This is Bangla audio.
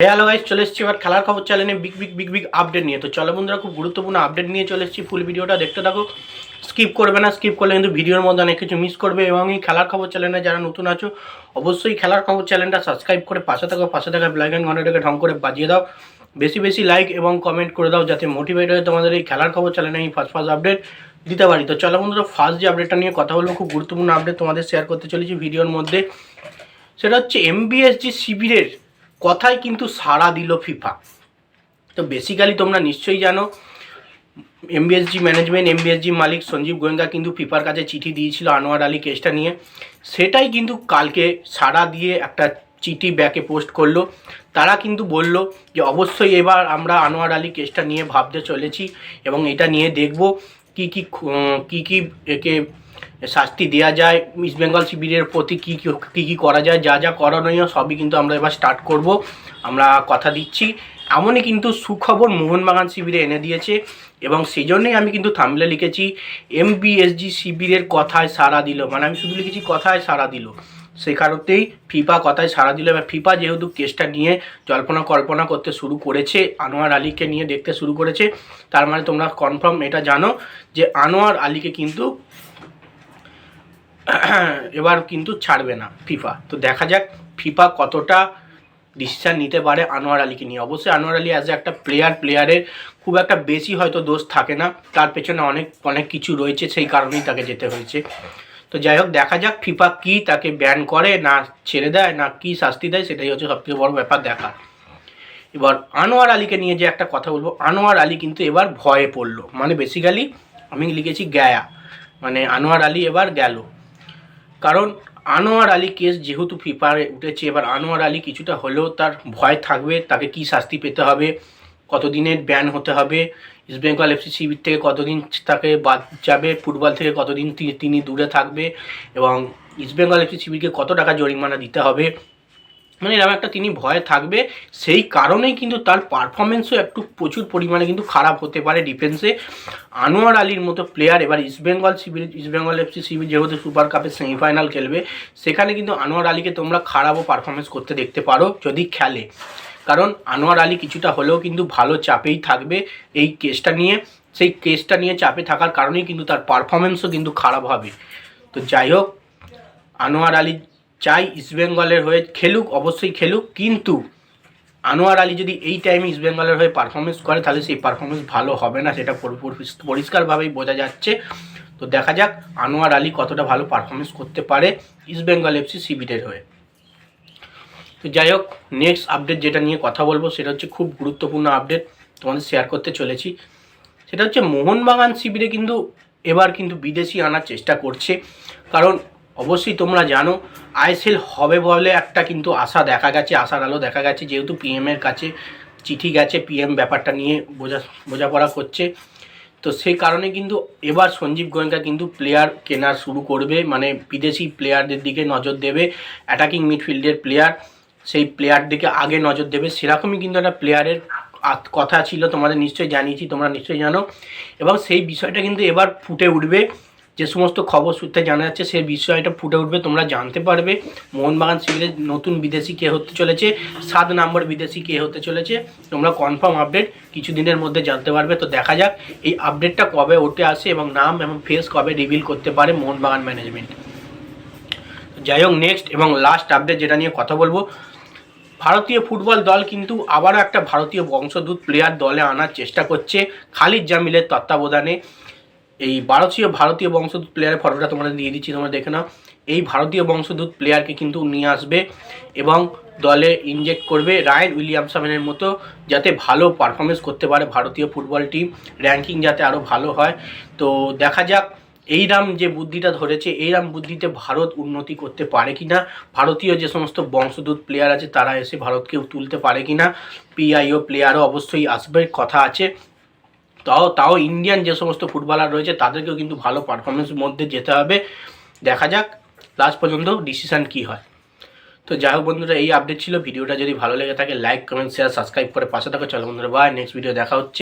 হ্যালো গাইস, চলে এসেছি এবার খেলার খবর চ্যানেলে বিগ আপডেট নিয়ে। তো চলো বন্ধুরা, খুব গুরুত্বপূর্ণ আপডেট নিয়ে চলে এসেছি। ফুল ভিডিওটা দেখতে থাকো, স্কিপ করবে না। স্কিপ করলে কিন্তু ভিডিওর মধ্যে অনেক কিছু মিস করবে। এবং এই খেলার খবর চ্যানেলে যারা নতুন আছো, অবশ্যই খেলার খবর চ্যানেলটা সাবস্ক্রাইব করে পাশে থাকা বেল আইকন ঘন্টাটাকে ঢং করে বাজিয়ে দাও। বেশি লাইক এবং কমেন্ট করে দাও, যাতে মোটিভেট হয়ে তোমাদের এই খেলার খবর চ্যানেলে এই ফার্স্ট আপডেট দিতে পারি। তো চলো বন্ধুরা, ফার্স্ট যে আপডেটটা নিয়ে কথা বলবো, খুব গুরুত্বপূর্ণ আপডেট তোমাদের শেয়ার করতে চলেছি ভিডিওর মধ্যে। সেটা হচ্ছে এমবিএসজি শিবিরের কথাই কিন্তু সাড়া দিল ফিফা। তো বেসিক্যালি তোমরা নিশ্চয়ই জানো, এমবিএসজি ম্যানেজমেন্ট, এমবিএসজি মালিক সঞ্জীব গোয়েঙ্কা কিন্তু ফিফার কাছে চিঠি দিয়েছিল আনোয়ার আলী কেসটা নিয়ে। সেটাই কিন্তু কালকে সাড়া দিয়ে একটা চিঠি ব্যাকে পোস্ট করলো। তারা কিন্তু বলল যে অবশ্যই এবার আমরা আনোয়ার আলী কেসটা নিয়ে ভাবতে চলেছি এবং এটা নিয়ে দেখব কি একে শাস্তি দেওয়া যায়, ইস্ট বেঙ্গল শিবিরের প্রতি কী করা যায়, যা করণীয় সবই কিন্তু আমরা এবার স্টার্ট করব, আমরা কথা দিচ্ছি। এমনই কিন্তু সুখবর মোহনবাগান শিবিরে এনে দিয়েছে এবং সেই জন্যই আমি কিন্তু থাম্বনেলে লিখেছি এমবিএসজি শিবিরের কথায় সাড়া দিল। মানে আমি শুধু লিখেছি কথায় সাড়া দিল, সেই কারণেই ফিফা কথায় সাড়া দিল। এবার ফিফা যেহেতু কেসটা নিয়ে কল্পনা করতে শুরু করেছে, আনোয়ার আলীকে নিয়ে দেখতে শুরু করেছে, তার মানে তোমরা কনফার্ম এটা জানো যে আনোয়ার আলীকে কিন্তু এবার কিন্তু ছাড়বে না ফিফা। তো দেখা যাক ফিফা কতটা ডিসিশান নিতে পারে আনোয়ার আলীকে নিয়ে। অবশ্যই আনোয়ার আলী অ্যাজ এ একটা প্লেয়ারের খুব একটা বেশি হয়তো দোষ থাকে না, তার পেছনে অনেক কিছু রয়েছে, সেই কারণেই তাকে যেতে হয়েছে। তো যাই হোক, দেখা যাক ফিফা কি তাকে ব্যান করে, না ছেড়ে দেয়, না কি শাস্তি দেয়, সেটাই হচ্ছে সবথেকে বড় ব্যাপার দেখার। এবার আনোয়ার আলীকে নিয়ে যে একটা কথা বলবো, আনোয়ার আলী কিন্তু এবার ভয়ে পড়লো। মানে বেসিক্যালি আমি লিখেছি গায়া, মানে আনোয়ার আলী এবার গেল। কারণ আনোয়ার আলী কেস যেহেতু ফিফারে উঠেছে, এবার আনোয়ার আলী কিছুটা হলেও তার ভয় থাকবে, তাকে কি শাস্তি পেতে হবে, কতদিনের ব্যান হতে হবে, ইস্ট বেঙ্গল এফসি শিবির থেকে কতদিন তাকে বাদ যাবে, ফুটবল থেকে কতদিন তিনি দূরে থাকবে, এবং ইস্ট বেঙ্গল এফসি শিবিরকে কত টাকা জরিমানা দিতে হবে, মানে এরকম একটা তিনি ভয়ে থাকবে। সেই কারণেই কিন্তু তার পারফরমেন্সও একটু প্রচুর পরিমাণে কিন্তু খারাপ হতে পারে ডিফেন্সে। আনোয়ার আলীর মতো প্লেয়ার এবার ইস্ট বেঙ্গল এফসি শিবির যেহেতু সুপার কাপের সেমিফাইনাল খেলবে, সেখানে কিন্তু আনোয়ার আলীকে তোমরা খারাপও পারফরমেন্স করতে দেখতে পারো যদি খেলে। কারণ আনোয়ার আলী কিছুটা হলেও কিন্তু ভালো চাপেই থাকবে এই কেসটা নিয়ে। সেই কেসটা নিয়ে চাপে থাকার কারণেই কিন্তু তার পারফরমেন্সও কিন্তু খারাপ হবে। তো যাই হোক, আনোয়ার আলী চাই ইস্ট বেঙ্গলের হয়ে খেলুক, অবশ্যই খেলুক, কিন্তু আনোয়ার আলী যদি এই টাইমে ইস্ট বেঙ্গলের হয়ে পারফরমেন্স করে, তাহলে সেই পারফরমেন্স ভালো হবে না, সেটা পরিষ্কারভাবেই বোঝা যাচ্ছে। তো দেখা যাক আনোয়ার আলী কতটা ভালো পারফরমেন্স করতে পারে ইস্ট বেঙ্গল এফসি শিবিরের হয়ে। তো যাই হোক, নেক্সট আপডেট যেটা নিয়ে কথা বলবো, সেটা হচ্ছে খুব গুরুত্বপূর্ণ আপডেট তোমাদের শেয়ার করতে চলেছি। সেটা হচ্ছে মোহনবাগান শিবিরে কিন্তু এবার কিন্তু বিদেশি আনার চেষ্টা করছে। কারণ অবশ্যই তোমরা জানো আইএসএল হবে বলে একটা কিন্তু আশার আলো দেখা গেছে, যেহেতু পিএমের কাছে চিঠি গেছে, পিএম ব্যাপারটা নিয়ে বোঝাপড়া করছে। তো সেই কারণে কিন্তু এবার সঞ্জীব গোয়েঙ্কা কিন্তু প্লেয়ার কেনা শুরু করবে, মানে বিদেশি প্লেয়ারদের দিকে নজর দেবে। অ্যাটাকিং মিডফিল্ডের প্লেয়ার, সেই প্লেয়ার দিকে আগে নজর দেবে। সেরকমই কিন্তু একটা প্লেয়ারের কথা ছিল, তোমাদের নিশ্চয়ই জানিয়েছি, তোমরা নিশ্চয়ই জানো। এবং সেই বিষয়টা কিন্তু এবার ফুটে উঠবে, যে সমস্ত খবর সূত্রে জানা যাচ্ছে সেই বিষয়টা ফুটে উঠবে, তোমরা জানতে পারবে মোহনবাগান শিবিরের নতুন বিদেশি কে হতে চলেছে, 7 নম্বর বিদেশি কে হতে চলেছে। তোমরা কনফার্ম আপডেট কিছুদিনের মধ্যে জানতে পারবে। তো দেখা যাক এই আপডেটটা কবে উঠে আসে এবং নাম এবং ফেস কবে রিভিল করতে পারে মোহনবাগান ম্যানেজমেন্ট। যাই হোক, নেক্সট এবং লাস্ট আপডেট যেটা নিয়ে কথা বলবো, ভারতীয় ফুটবল দল কিন্তু আবারও একটা ভারতীয় বংশোদ্ভূত প্লেয়ার দলে আনার চেষ্টা করছে খালিদ জামিলের তত্ত্বাবধানে। এই ভারতীয় বংশোদ্ভূত প্লেয়ারের ফটোটা তোমাদের দিয়ে দিচ্ছি, তোমরা দেখে নাও। এই ভারতীয় বংশোদ্ভূত প্লেয়ারকে কিন্তু নিয়ে আসবে এবং দলে ইনজেক্ট করবে রায়ান উইলিয়ামসনের মতো, যাতে ভালো পারফরমেন্স করতে পারে ভারতীয় ফুটবল টিম, র্যাঙ্কিং যাতে আরও ভালো হয়। তো দেখা যাক এইরাম যে বুদ্ধিটা ধরেছে, এইরাম বুদ্ধিতে ভারত উন্নতি করতে পারে কিনা, ভারতীয় যে সমস্ত বংশোদ্ভূত প্লেয়ার আছে তারা এসে ভারতকে তুলতে পারে কিনা, পিআইও প্লেয়ারও অবশ্যই আসবে কথা আছে। তাও ইন্ডিয়ান যে সমস্ত ফুটবলার রয়েছে তাদেরকেও কিন্তু ভালো পারফরমেন্সের মধ্যে যেতে হবে। দেখা যাক লাস্ট পর্যন্ত ডিসিশান কী হয়। তো যাই হোক বন্ধুরা, এই আপডেট ছিল। ভিডিওটা যদি ভালো লেগে থাকে লাইক, কমেন্ট, শেয়ার, সাবস্ক্রাইব করে পাশে থাকো। চলো বন্ধুরা, বাই, নেক্সট ভিডিও দেখা হচ্ছে।